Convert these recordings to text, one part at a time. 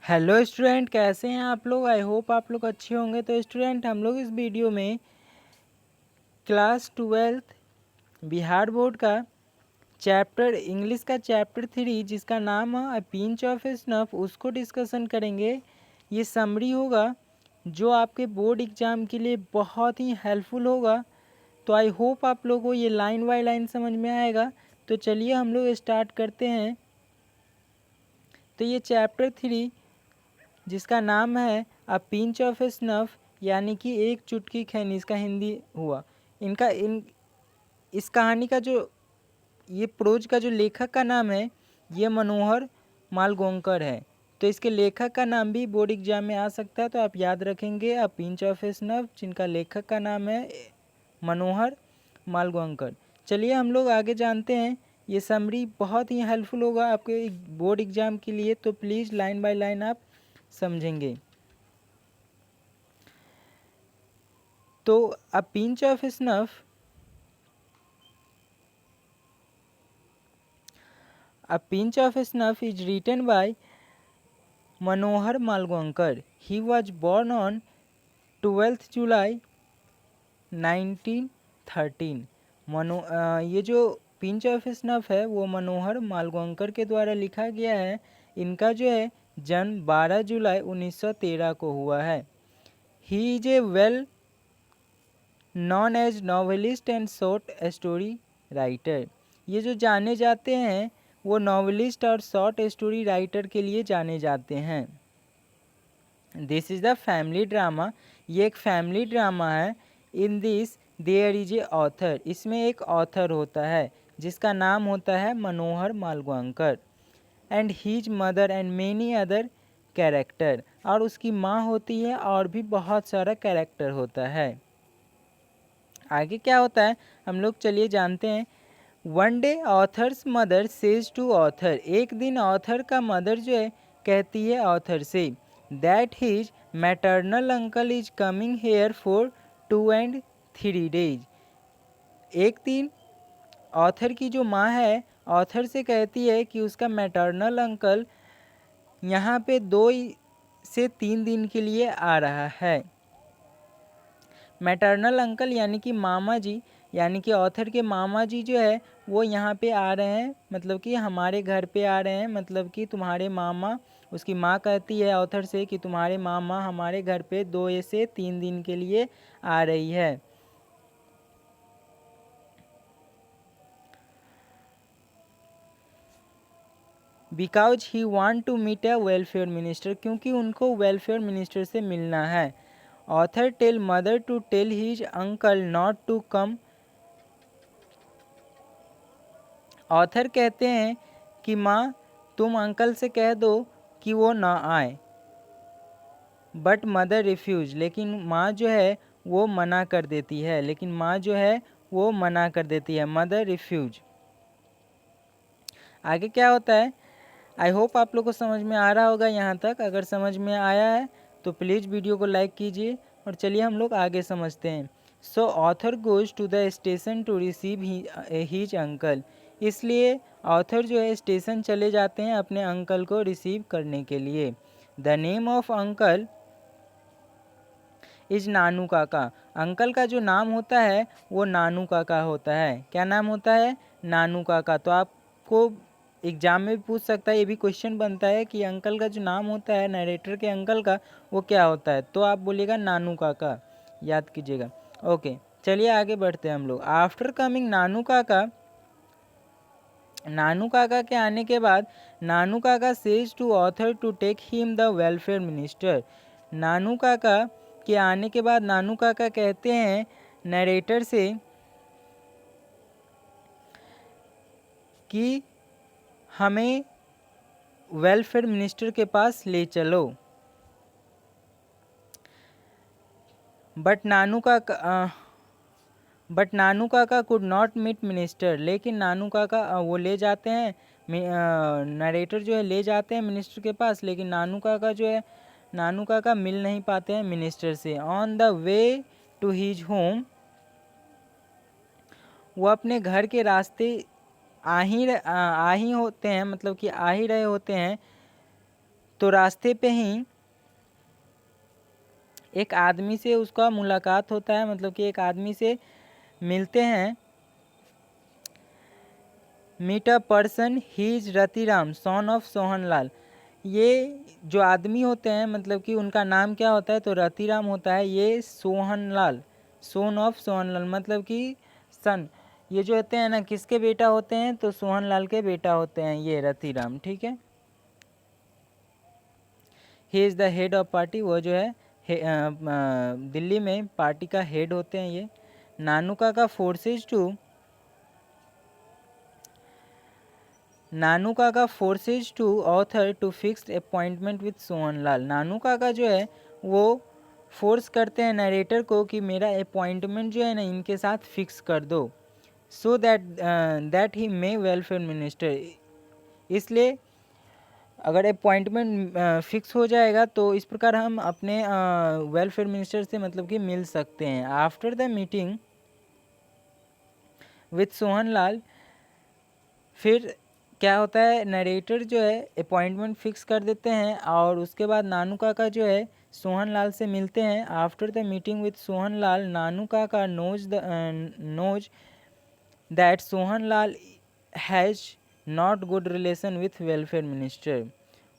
Hello student, कैसे हैं आप लोग। आई होप आप लोग अच्छे होंगे। तो स्टूडेंट, हम लोग इस वीडियो में क्लास 12th बिहार बोर्ड का चैप्टर इंग्लिश का चैप्टर 3 जिसका नाम है अ पिंच ऑफ स्नफ उसको डिस्कशन करेंगे। ये समरी होगा जो आपके बोर्ड एग्ज़ाम के लिए बहुत ही हेल्पफुल होगा। तो आई होप आप लोगों को ये लाइन बाय लाइन समझ में आएगा। तो चलिए हम लोग स्टार्ट करते हैं। तो ये चैप्टर 3 जिसका नाम है अ पिंच ऑफ स्नफ यानी कि एक चुटकी खैनी, इसका हिंदी हुआ। इनका इन इस कहानी का जो ये प्रोज का जो लेखक का नाम है ये मनोहर मालगोंकर है। तो इसके लेखक का नाम भी बोर्ड एग्जाम में आ सकता है, तो आप याद रखेंगे अ पिंच ऑफ स्नफ, जिनका लेखक का नाम है मनोहर मालगोंकर। चलिए हम लोग आगे जानते हैं। ये समरी बहुत ही हेल्पफुल होगा आपके बोर्ड एग्जाम के लिए, तो प्लीज़ लाइन बाय लाइन आप समझेंगे। तो a pinch of snuff, a pinch of snuff is written by Manohar Malgonkar. He was born on 12th July 1913। ये जो पिंच ऑफ स्नफ है वो मनोहर मालगोंकर के द्वारा लिखा गया है। इनका जो है जन्म 12 जुलाई 1913 को हुआ है। He is a well known as novelist and short story writer. ये जो जाने जाते हैं वो नॉवेलिस्ट और शॉर्ट स्टोरी राइटर के लिए जाने जाते हैं। This is the family drama. ये एक फैमिली ड्रामा है। In this there is a author. इसमें एक ऑथर होता है जिसका नाम होता है Manohar Malgonkar. And his mother and many other character. और उसकी माँ होती है और भी बहुत सारा कैरेक्टर होता है। आगे क्या होता है हम लोग चलिए जानते हैं। One day author's mother says to author. एक दिन ऑथर का मदर जो है कहती है ऑथर से that his maternal uncle is coming here for 2 and 3 days। एक दिन ऑथर की जो माँ है ऑथर से कहती है कि उसका मैटरनल अंकल यहाँ पे 2 से 3 दिन के लिए आ रहा है। मैटरनल अंकल यानी कि मामा जी, यानी कि ऑथर के मामा जी जो है वो यहाँ पे आ रहे हैं, मतलब कि हमारे घर पे आ रहे हैं। मतलब कि तुम्हारे मामा, उसकी माँ कहती है ऑथर से कि तुम्हारे मामा हमारे घर पे 2 से 3 दिन के लिए आ रही है। Because he want to meet a welfare minister, क्योंकि उनको वेलफेयर मिनिस्टर से मिलना है। Author tell mother to tell his uncle not to come. Author कहते हैं कि माँ तुम अंकल से कह दो कि वो ना आए। बट मदर रिफ्यूज, लेकिन माँ जो है वो मना कर देती है। लेकिन माँ जो है वो मना कर देती है। Mother refuse. आगे क्या होता है आई होप आप लोग को समझ में आ रहा होगा यहाँ तक। अगर समझ में आया है तो प्लीज़ वीडियो को लाइक कीजिए। और चलिए हम लोग आगे समझते हैं। So author goes to the station to receive his uncle. इसलिए ऑथर जो है स्टेशन चले जाते हैं अपने अंकल को रिसीव करने के लिए। The name of uncle is Nanu Kaka. Uncle का जो नाम होता है वो नानू काका होता है। क्या नाम होता है? नानू काका। तो आपको एग्जाम में भी पूछ सकता है, ये भी क्वेश्चन बनता है कि अंकल का जो नाम होता है नरेटर के अंकल का वो क्या होता है, तो आप बोलिएगा नानू काका, याद कीजिएगा। ओके, चलिए आगे बढ़ते हैं हम लोग। आफ्टर कमिंग नानू काका, नानू काका के आने के बाद Nanu Kaka says to author to take him the welfare minister. Nanu Kaka के आने के बाद नानू काका कहते हैं नरेटर से कि हमें वेलफेयर मिनिस्टर के पास ले चलो। बट नानू काका कुड नॉट मीट मिनिस्टर। लेकिन नानू काका वो ले जाते हैं, नरेटर जो है ले जाते हैं मिनिस्टर के पास, लेकिन नानू काका मिल नहीं पाते हैं मिनिस्टर से। On the way to his home, वो अपने घर के रास्ते आ ही होते हैं, मतलब कि आ ही रहे होते हैं। तो रास्ते पे ही एक आदमी से उसका मुलाकात होता है, मतलब कि एक आदमी से मिलते हैं। Meet a person he is Ratiram son of Sohanlal. ये जो आदमी होते हैं मतलब कि उनका नाम क्या होता है, तो रतिराम होता है। ये सोहनलाल, सोन ऑफ सोहनलाल मतलब कि सन, ये जो होते हैं ना किसके बेटा होते हैं, तो सोहनलाल के बेटा होते हैं ये रतिराम, ठीक है। He is the head of party, वो जो है दिल्ली में पार्टी का हेड होते हैं ये। Nanu Kaka forces to author to fixed appointment with Sohanlal. Nanu Kaka जो है वो फोर्स करते हैं नरेटर को कि मेरा अपॉइंटमेंट जो है ना इनके साथ फिक्स कर दो, so that he may welfare minister. इसलिए अगर अपॉइंटमेंट फिक्स हो जाएगा तो इस प्रकार हम अपने वेलफेयर मिनिस्टर से मतलब कि मिल सकते हैं। After the meeting with Sohanlal, फिर क्या होता है, नरेटर जो है अपॉइंटमेंट फिक्स कर देते हैं और उसके बाद नानू काका जो है सोहनलाल से मिलते हैं। After the meeting with Sohanlal, Nanu Kaka knows that Sohanlal has not good relation with welfare minister.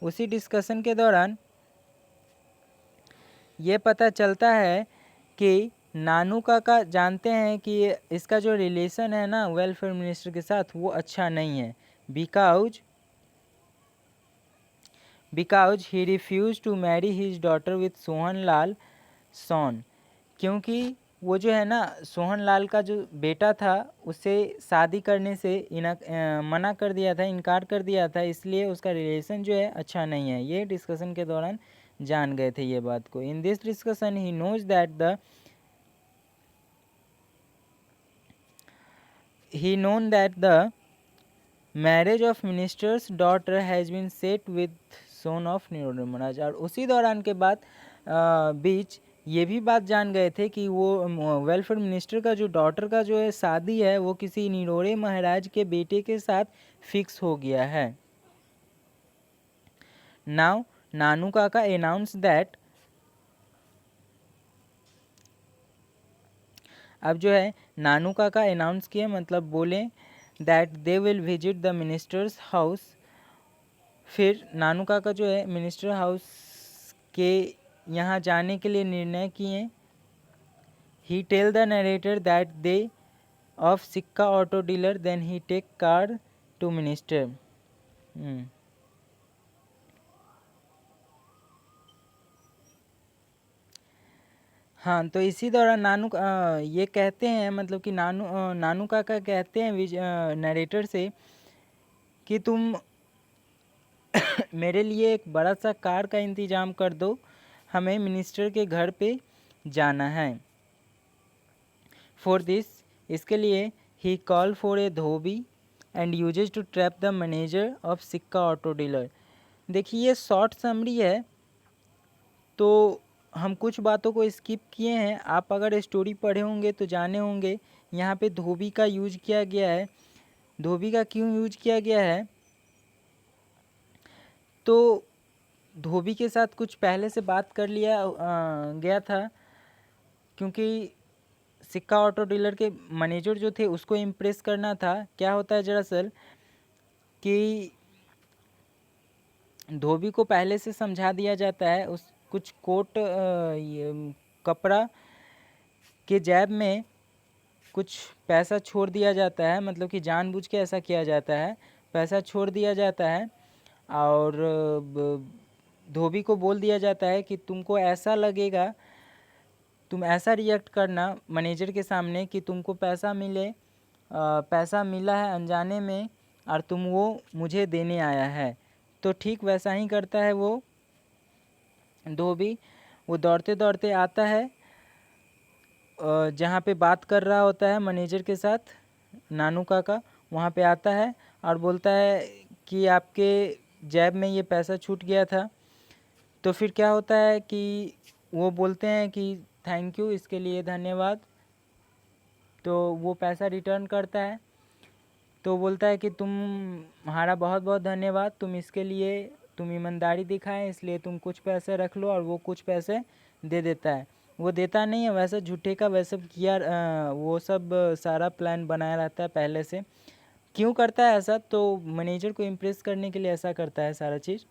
उसी डिस्कशन के दौरान ये पता चलता है कि नानू काका जानते हैं कि इसका जो रिलेशन है ना वेलफेयर मिनिस्टर के साथ वो अच्छा नहीं है। Because he refuse to marry his daughter with Sohanlal son, क्योंकि वो जो है ना सोहनलाल का जो बेटा था उससे शादी करने से मना कर दिया था, इनकार कर दिया था, इसलिए उसका रिलेशन जो है अच्छा नहीं है। ये डिस्कशन के दौरान जान गए थे ये बात को। In this discussion he knows that the marriage of minister's daughter has been set with son of Narottam Maharaj. और उसी दौरान के बाद बीच ये भी बात जान गए थे कि वो वेलफेयर मिनिस्टर का जो डॉटर का जो है शादी है वो किसी निरोरे महाराज के बेटे के साथ फिक्स हो गया है। नाउ नानू काका अनाउंस दैट, अब जो है नानू काका अनाउंस किए मतलब बोले that they will visit the ministers house. फिर नानू काका जो है मिनिस्टर हाउस के यहाँ जाने के लिए निर्णय किए। He tell the narrator that they of Sikka auto dealer then he take car to minister. हाँ, तो इसी दौरान ये कहते हैं मतलब कि नानू काका कहते हैं नरेटर से कि तुम मेरे लिए एक बड़ा सा कार का इंतज़ाम कर दो, हमें मिनिस्टर के घर पे जाना है। फॉर दिस, इसके लिए he call for a dhobi and uses to trap the manager of Sikka auto dealer. देखिए ये शॉर्ट समरी है तो हम कुछ बातों को स्किप किए हैं। आप अगर स्टोरी पढ़े होंगे तो जाने होंगे यहाँ पे धोबी का यूज किया गया है। धोबी का क्यों यूज किया गया है, तो धोबी के साथ कुछ पहले से बात कर लिया गया था, क्योंकि सिक्का ऑटो डीलर के मैनेजर जो थे उसको इम्प्रेस करना था। क्या होता है दरअसल कि धोबी को पहले से समझा दिया जाता है, उस कुछ कोट कपड़ा के जेब में कुछ पैसा छोड़ दिया जाता है, मतलब कि जानबूझ के ऐसा किया जाता है, पैसा छोड़ दिया जाता है और धोबी को बोल दिया जाता है कि तुमको ऐसा लगेगा, तुम ऐसा रिएक्ट करना मैनेजर के सामने कि तुमको पैसा पैसा मिला है अनजाने में और तुम वो मुझे देने आया है। तो ठीक वैसा ही करता है वो धोबी। वो दौड़ते दौड़ते आता है जहाँ पे बात कर रहा होता है मैनेजर के साथ नानू काका, वहाँ पे आता है और बोलता है कि आपके जेब में ये पैसा छूट गया था। तो फिर क्या होता है कि वो बोलते हैं कि थैंक यू, इसके लिए धन्यवाद। तो वो पैसा रिटर्न करता है तो बोलता है कि तुम्हारा बहुत बहुत धन्यवाद, तुम इसके लिए तुम ईमानदारी दिखाए इसलिए तुम कुछ पैसे रख लो और वो कुछ पैसे दे देता है। वो देता नहीं है, वैसा झूठे का वैसा किया, वो सब सारा प्लान बनाया रहता है पहले से। क्यों करता है ऐसा? तो मैनेजर को इम्प्रेस करने के लिए ऐसा करता है सारा चीज़,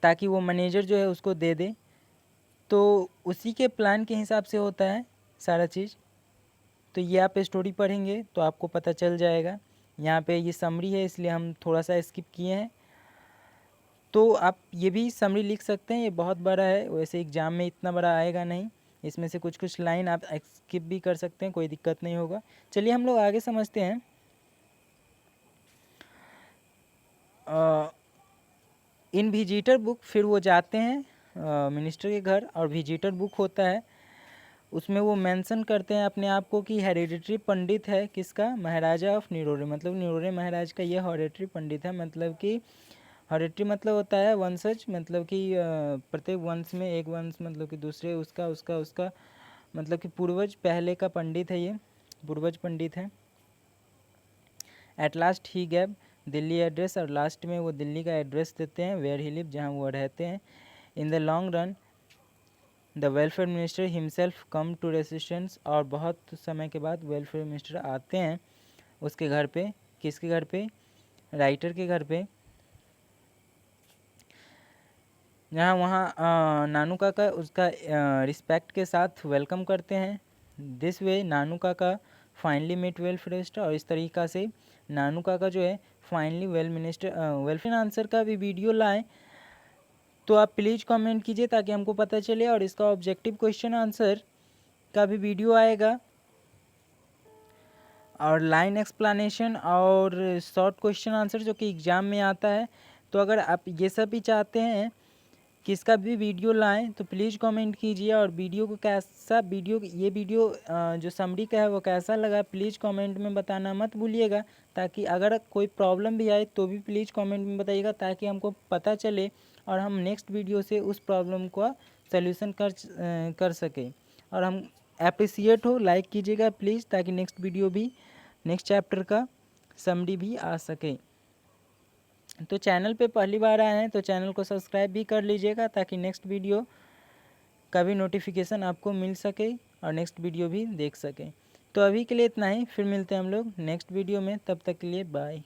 ताकि वो मैनेजर जो है उसको दे दे। तो उसी के प्लान के हिसाब से होता है सारा चीज़। तो ये आप स्टोरी पढ़ेंगे तो आपको पता चल जाएगा। यहाँ पे ये समरी है इसलिए हम थोड़ा सा स्किप किए हैं। तो आप ये भी समरी लिख सकते हैं, ये बहुत बड़ा है, वैसे एग्ज़ाम में इतना बड़ा आएगा नहीं। इसमें से कुछ कुछ लाइन आप स्किप भी कर सकते हैं, कोई दिक्कत नहीं होगा। चलिए हम लोग आगे समझते हैं। इन विजिटर बुक, फिर वो जाते हैं मिनिस्टर के घर, और विजिटर बुक होता है उसमें वो मेंशन करते हैं अपने आप को कि हेरिडिटरी पंडित है किसका? महाराजा ऑफ निरोरे, मतलब निरोरे महाराज का ये हेरिडिटरी पंडित है। मतलब कि हेरिडिटरी मतलब होता है वंशज, मतलब कि प्रत्येक वंश में एक वंश, मतलब कि दूसरे उसका उसका उसका मतलब कि पूर्वज पहले का पंडित है, ये पूर्वज पंडित है। At last he gave Delhi address, और लास्ट में वो दिल्ली का एड्रेस देते हैं, वेयर ही लिव, जहाँ वो रहते हैं। In the long run the welfare minister himself come to resistance, और बहुत समय के बाद वेलफेयर मिनिस्टर आते हैं उसके घर पे। किसके घर पे? राइटर के घर पे। जहाँ वहाँ नानू काका उसका रिस्पेक्ट के साथ वेलकम करते हैं। दिस वे नानू काका फाइनली मीट वेलफेयर मिनिस्टर, और इस तरीक़ा से नानू काका जो है फाइनली वेलफेयर आंसर का भी वीडियो लाएं तो आप प्लीज़ कमेंट कीजिए ताकि हमको पता चले। और इसका ऑब्जेक्टिव क्वेश्चन आंसर का भी वीडियो आएगा, और लाइन एक्सप्लेनेशन और शॉर्ट क्वेश्चन आंसर जो कि एग्ज़ाम में आता है। तो अगर आप ये सब भी चाहते हैं कि इसका भी वीडियो लाएं तो प्लीज़ कमेंट कीजिए। और वीडियो को कैसा ये वीडियो जो समरी का है वो कैसा लगा प्लीज़ कमेंट में बताना मत भूलिएगा, ताकि अगर कोई प्रॉब्लम भी आए तो भी प्लीज़ कमेंट में बताइएगा, ताकि हमको पता चले और हम नेक्स्ट वीडियो से उस प्रॉब्लम का सल्यूशन कर सकें। और हम अप्रिसिएट हो लाइक कीजिएगा प्लीज़, ताकि नेक्स्ट वीडियो भी नेक्स्ट चैप्टर का समरी भी आ सके। तो चैनल पे पहली बार आए हैं तो चैनल को सब्सक्राइब भी कर लीजिएगा, ताकि नेक्स्ट वीडियो का भी नोटिफिकेशन आपको मिल सके और नेक्स्ट वीडियो भी देख सकें। तो अभी के लिए इतना ही, फिर मिलते हैं हम लोग नेक्स्ट वीडियो में, तब तक के लिए बाय।